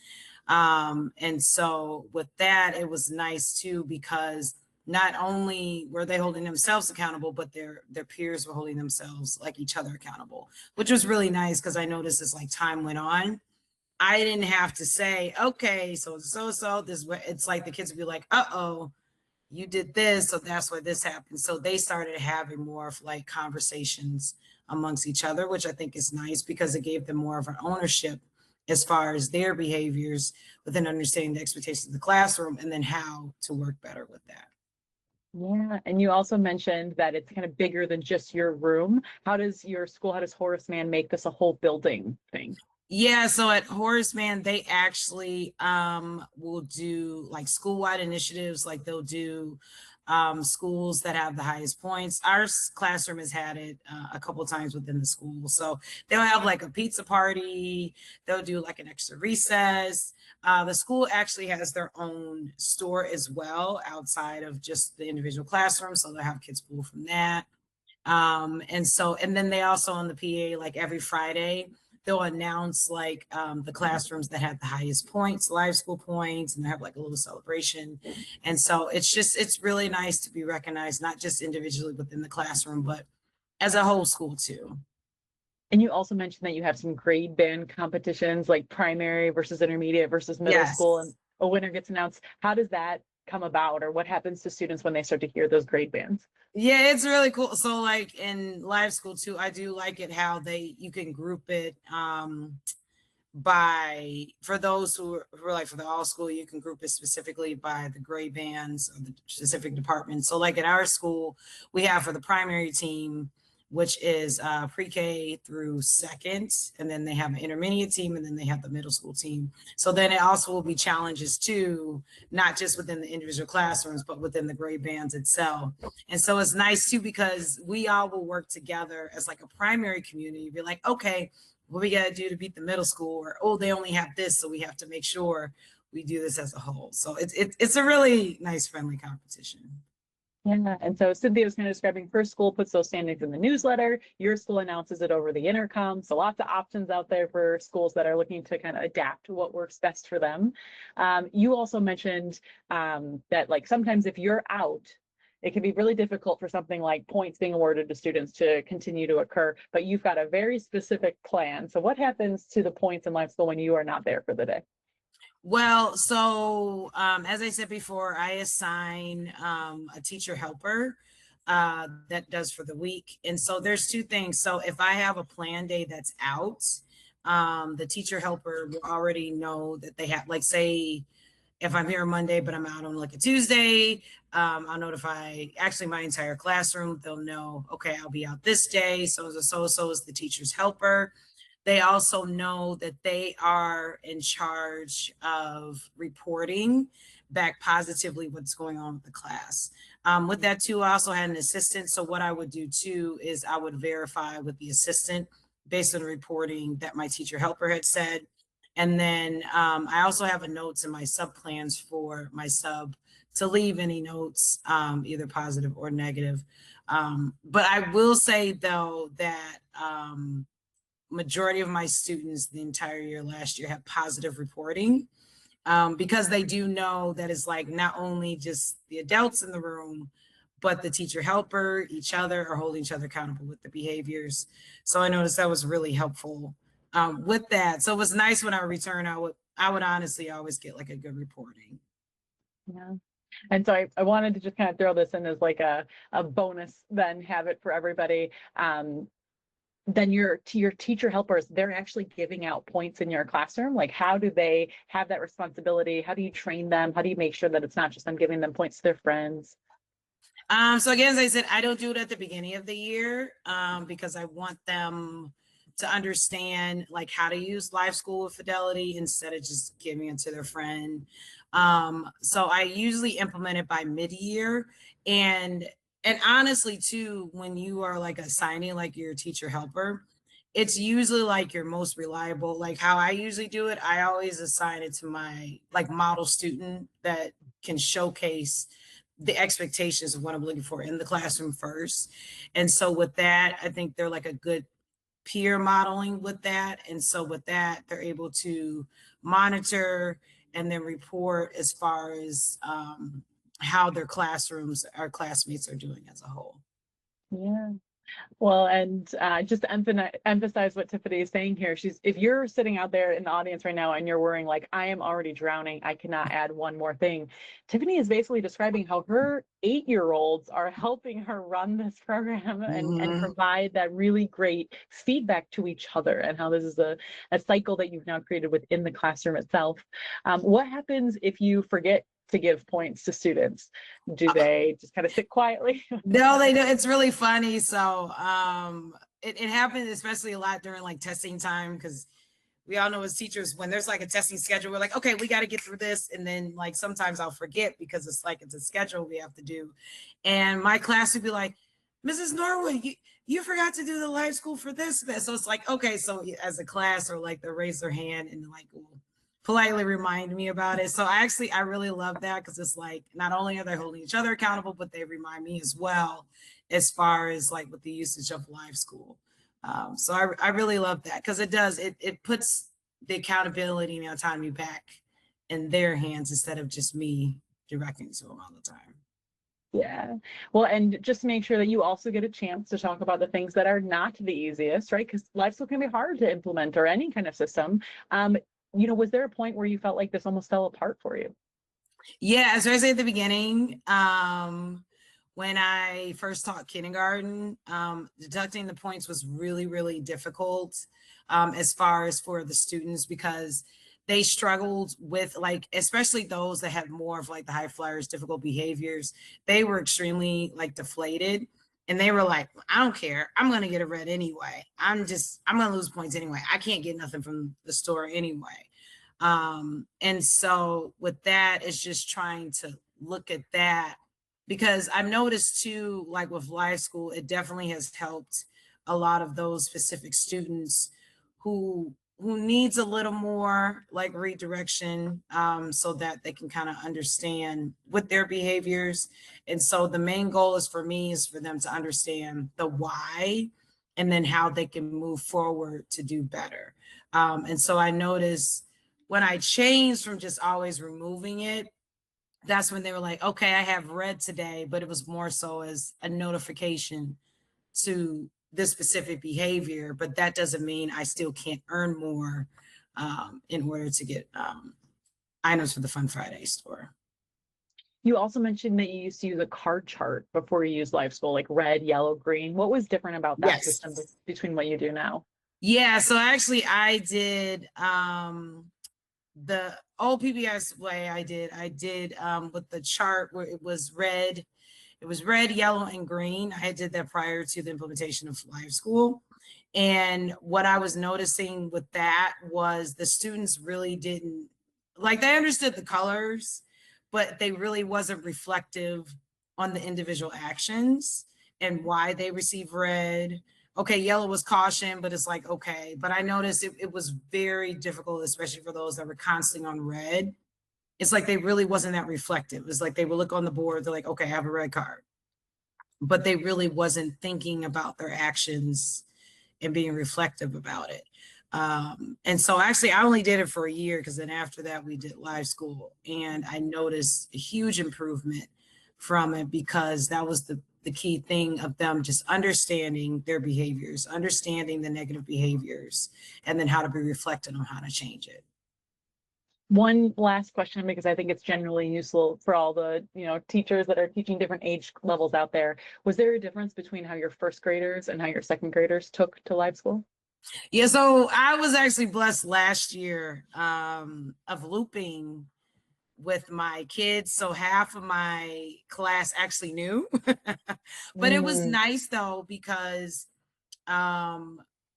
And so with that, it was nice too, because not only were they holding themselves accountable, but their peers were holding themselves like each other accountable, which was really nice because I noticed as like time went on, I didn't have to say, okay, so this way. It's like the kids would be like, uh-oh, you did this, so that's why this happened. So they started having more of like conversations amongst each other, which I think is nice because it gave them more of an ownership as far as their behaviors, within understanding the expectations of the classroom and then how to work better with that. Yeah, and you also mentioned that it's kind of bigger than just your room. How does your school, how does Horace Mann make this a whole building thing? Yeah, so at Horace Mann, they actually will do like school-wide initiatives, like they'll do schools that have the highest points. Our classroom has had it a couple of times within the school. So they'll have like a pizza party, they'll do like an extra recess. The school actually has their own store as well outside of just the individual classroom. So they'll have kids pull from that. And then they also on the PA, like every Friday, they'll announce like the classrooms that have the highest points, LiveSchool points, and they have like a little celebration. And so it's really nice to be recognized, not just individually within the classroom, but as a whole school too. And you also mentioned that you have some grade band competitions, like primary versus intermediate versus middle school, and a winner gets announced. How does that come about, or what happens to students when they start to hear those grade bands? Yeah, it's really cool. So like in LiveSchool too, I do like it how you can group it by, for those who are like for the all school, you can group it specifically by the grade bands or the specific department. So like at our school, we have for the primary team, which is pre-K through second, and then they have an intermediate team, and then they have the middle school team. So then it also will be challenges too, not just within the individual classrooms, but within the grade bands itself. And so it's nice too, because we all will work together as like a primary community, be like, okay, what we got to do to beat the middle school, or, oh, they only have this, so we have to make sure we do this as a whole. So it's a really nice, friendly competition. Yeah, and so Cynthia was kind of describing her school puts those standings in the newsletter, your school announces it over the intercom. So lots of options out there for schools that are looking to kind of adapt to what works best for them. You also mentioned that like sometimes if you're out, it can be really difficult for something like points being awarded to students to continue to occur, but you've got a very specific plan. So what happens to the points in LiveSchool when you are not there for the day? Well, so as I said before, I assign a teacher helper that does for the week. And so there's two things. So if I have a plan day that's out, the teacher helper will already know that they have, like, say, if I'm here on Monday, but I'm out on like a Tuesday, I'll notify actually my entire classroom. They'll know, okay, I'll be out this day. So is the teacher's helper. They also know that they are in charge of reporting back positively what's going on with the class. With that too, I also had an assistant. So what I would do too is I would verify with the assistant based on the reporting that my teacher helper had said. And then I also have a notes in my sub plans for my sub to leave any notes, either positive or negative. But I will say though that majority of my students the entire year last year had positive reporting, because they do know that it's like not only just the adults in the room, but the teacher helper, each other are holding each other accountable with the behaviors. So I noticed that was really helpful with that. So it was nice when I return, I would honestly always get like a good reporting. Yeah. And so I wanted to just kind of throw this in as like a bonus, then have it for everybody. Then your teacher helpers, they're actually giving out points in your classroom. Like, how do they have that responsibility? How do you train them? How do you make sure that it's not just them giving them points to their friends? So again, as I said, I don't do it at the beginning of the year because I want them to understand like how to use LiveSchool with fidelity instead of just giving it to their friend. So I usually implement it by mid-year. And honestly too, when you are like assigning like your teacher helper, it's usually like your most reliable. Like how I usually do it, I always assign it to my like model student that can showcase the expectations of what I'm looking for in the classroom first. And so with that, I think they're like a good peer modeling with that. And so with that, they're able to monitor and then report as far as how their classrooms, our classmates are doing as a whole. Yeah. Well, and just to emphasize what Tiffany is saying here, if you're sitting out there in the audience right now and you're worrying like, I am already drowning, I cannot add one more thing. Tiffany is basically describing how her 8-year-olds are helping her run this program and provide that really great feedback to each other, and how this is a cycle that you've now created within the classroom itself. What happens if you forget to give points to students? Do they just kind of sit quietly? No, they do. It's really funny. So it happens especially a lot during like testing time, because we all know as teachers, when there's like a testing schedule, we're like, okay, we got to get through this. And then like sometimes I'll forget because it's a schedule we have to do. And my class would be like, Mrs. Norwood, you forgot to do the LiveSchool for this. So it's like, okay, so as a class, or like they'll raise their hand and like politely remind me about it. So I really love that, because it's like not only are they holding each other accountable, but they remind me as well as far as like with the usage of LiveSchool. So I really love that, because it puts the accountability and autonomy back in their hands instead of just me directing to them all the time. Yeah. Well, and just to make sure that you also get a chance to talk about the things that are not the easiest, right? Because LiveSchool can be hard to implement, or any kind of system. Was there a point where you felt like this almost fell apart for you? Yeah, as I said at the beginning, when I first taught kindergarten, deducting the points was really, really difficult as far as for the students, because they struggled with like, especially those that had more of like the high flyers, difficult behaviors, they were extremely like deflated. And they were like, I don't care. I'm going to get a red anyway. I'm going to lose points anyway. I can't get nothing from the store anyway. And so with that, it's just trying to look at that, because I've noticed too, like with LiveSchool, it definitely has helped a lot of those specific students who needs a little more like redirection, so that they can kind of understand with their behaviors. And so the main goal is for me is for them to understand the why and then how they can move forward to do better. And so I noticed when I changed from just always removing it, that's when they were like, okay, I have red today, but it was more so as a notification to this specific behavior, but that doesn't mean I still can't earn more in order to get items for the Fun Friday store. You also mentioned that you used to use a card chart before you used LiveSchool, like red, yellow, green. What was different about that Yes. system between what you do now? Yeah, so actually I did the old PBIS way. I did with the chart where it was red, yellow, and green. I did that prior to the implementation of LiveSchool. And what I was noticing with that was the students really didn't, like, they understood the colors, but they really wasn't reflective on the individual actions and why they receive red. Okay, yellow was caution, but it's like, okay. But I noticed it was very difficult, especially for those that were constantly on red. It's like they really wasn't that reflective. It's like they would look on the board, they're like, okay, I have a red card. But they really wasn't thinking about their actions and being reflective about it. And so actually I only did it for a year, because then after that we did LiveSchool, and I noticed a huge improvement from it, because that was the key thing of them just understanding their behaviors, understanding the negative behaviors, and then how to be reflected on how to change it. One last question, because I think it's generally useful for all the teachers that are teaching different age levels out there. Was there a difference between how your first graders and how your second graders took to LiveSchool? Yeah, so I was actually blessed last year of looping with my kids. So half of my class actually knew, but it was nice though, because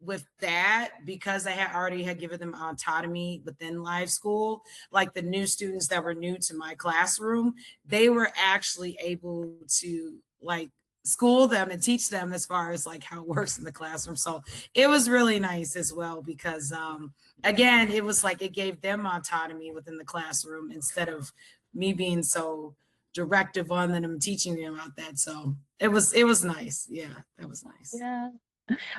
with that, because I had already given them autonomy within LiveSchool, like the new students that were new to my classroom, they were actually able to like school them and teach them as far as like how it works in the classroom. So it was really nice as well, because again, it was like it gave them autonomy within the classroom instead of me being so directive on them and teaching them about that. So it was nice. Yeah, that was nice. Yeah.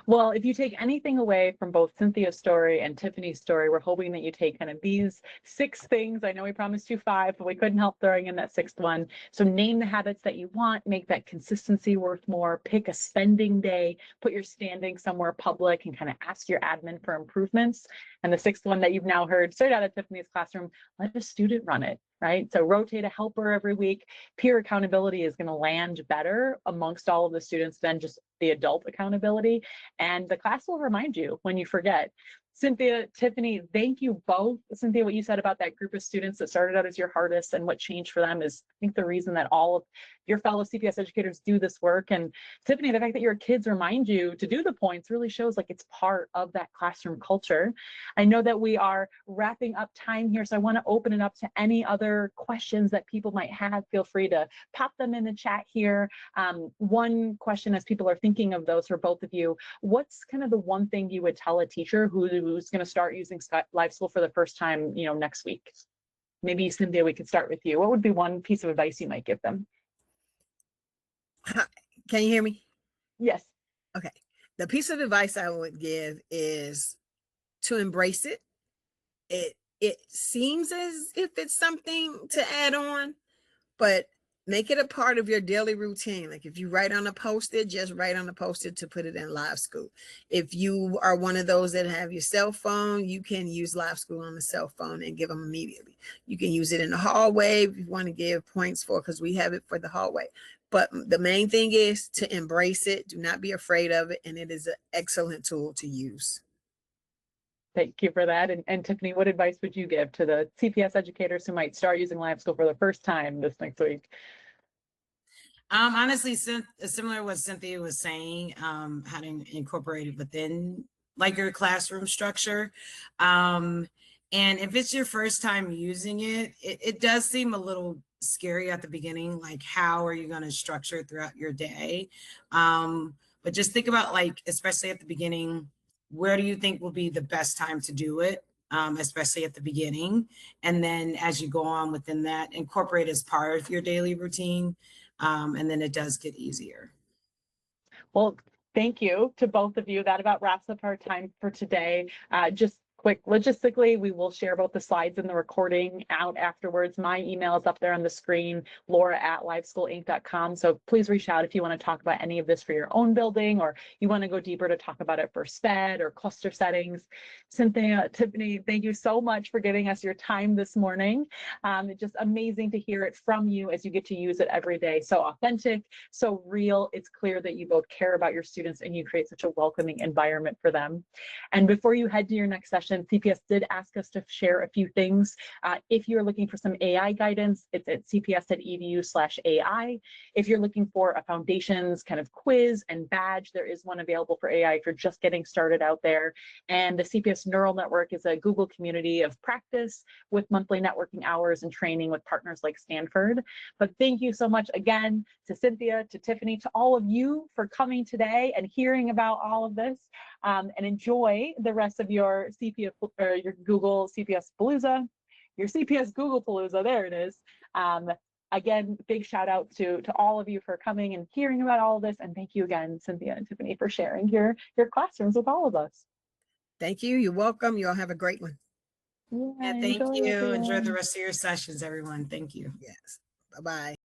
Well, if you take anything away from both Cynthia's story and Tiffany's story, we're hoping that you take kind of these 6 things. I know we promised you 5, but we couldn't help throwing in that 6th one. So name the habits that you want, make that consistency worth more, pick a spending day, put your standing somewhere public, and kind of ask your admin for improvements. And the 6th one that you've now heard straight out of Tiffany's classroom, let a student run it. Right? So rotate a helper every week. Peer accountability is going to land better amongst all of the students than just the adult accountability. And the class will remind you when you forget. Cynthia, Tiffany, thank you both. Cynthia, what you said about that group of students that started out as your hardest and what changed for them is, I think, the reason that all of your fellow CPS educators do this work. And Tiffany, the fact that your kids remind you to do the points really shows like it's part of that classroom culture. I know that we are wrapping up time here, so I want to open it up to any other questions that people might have. Feel free to pop them in the chat here. One question, as people are thinking of those for both of you, what's kind of the one thing you would tell a teacher who's going to start using LiveSchool for the first time, next week? Maybe Cynthia, we could start with you. What would be one piece of advice you might give them? Can you hear me? Yes. Okay. The piece of advice I would give is to embrace it. It seems as if it's something to add on, but make it a part of your daily routine. Like if you write on a post-it, just write on a post-it to put it in LiveSchool. If you are one of those that have your cell phone, you can use LiveSchool on the cell phone and give them immediately. You can use it in the hallway if you want to give points for, because we have it for the hallway. But the main thing is to embrace it. Do not be afraid of it. And it is an excellent tool to use. Thank you for that. And Tiffany, what advice would you give to the CPS educators who might start using LiveSchool for the first time this next week? Honestly, similar to what Cynthia was saying, how to incorporate it within like your classroom structure. And if it's your first time using it, it does seem a little scary at the beginning, like how are you going to structure it throughout your day? But just think about, like, especially at the beginning, where do you think will be the best time to do it? Especially at the beginning. And then as you go on within that, incorporate as part of your daily routine. And then it does get easier. Well, thank you to both of you. That about wraps up our time for today. Just quick logistically, we will share both the slides and the recording out afterwards. My email is up there on the screen, laura@liveschoolinc.com. So please reach out if you want to talk about any of this for your own building, or you want to go deeper to talk about it for SPED or cluster settings. Cynthia, Tiffany, thank you so much for giving us your time this morning. It's just amazing to hear it from you as you get to use it every day. So authentic, so real. It's clear that you both care about your students and you create such a welcoming environment for them. And before you head to your next session, CPS did ask us to share a few things. If you're looking for some AI guidance, it's at cps.edu/AI. If you're looking for a foundations kind of quiz and badge, there is one available for AI if you're just getting started out there. And the CPS Neural Network is a Google community of practice with monthly networking hours and training with partners like Stanford. But thank you so much again to Cynthia, to Tiffany, to all of you for coming today and hearing about all of this. And enjoy the rest of your CPS or your Google CPS Palooza, your CPS Googlepalooza. There it is. Again, big shout out to all of you for coming and hearing about all of this. And thank you again, Cynthia and Tiffany, for sharing your classrooms with all of us. Thank you. You're welcome. You all have a great one. Yeah, thank you. Enjoy the rest of your sessions, everyone. Thank you. Yes. Bye-bye.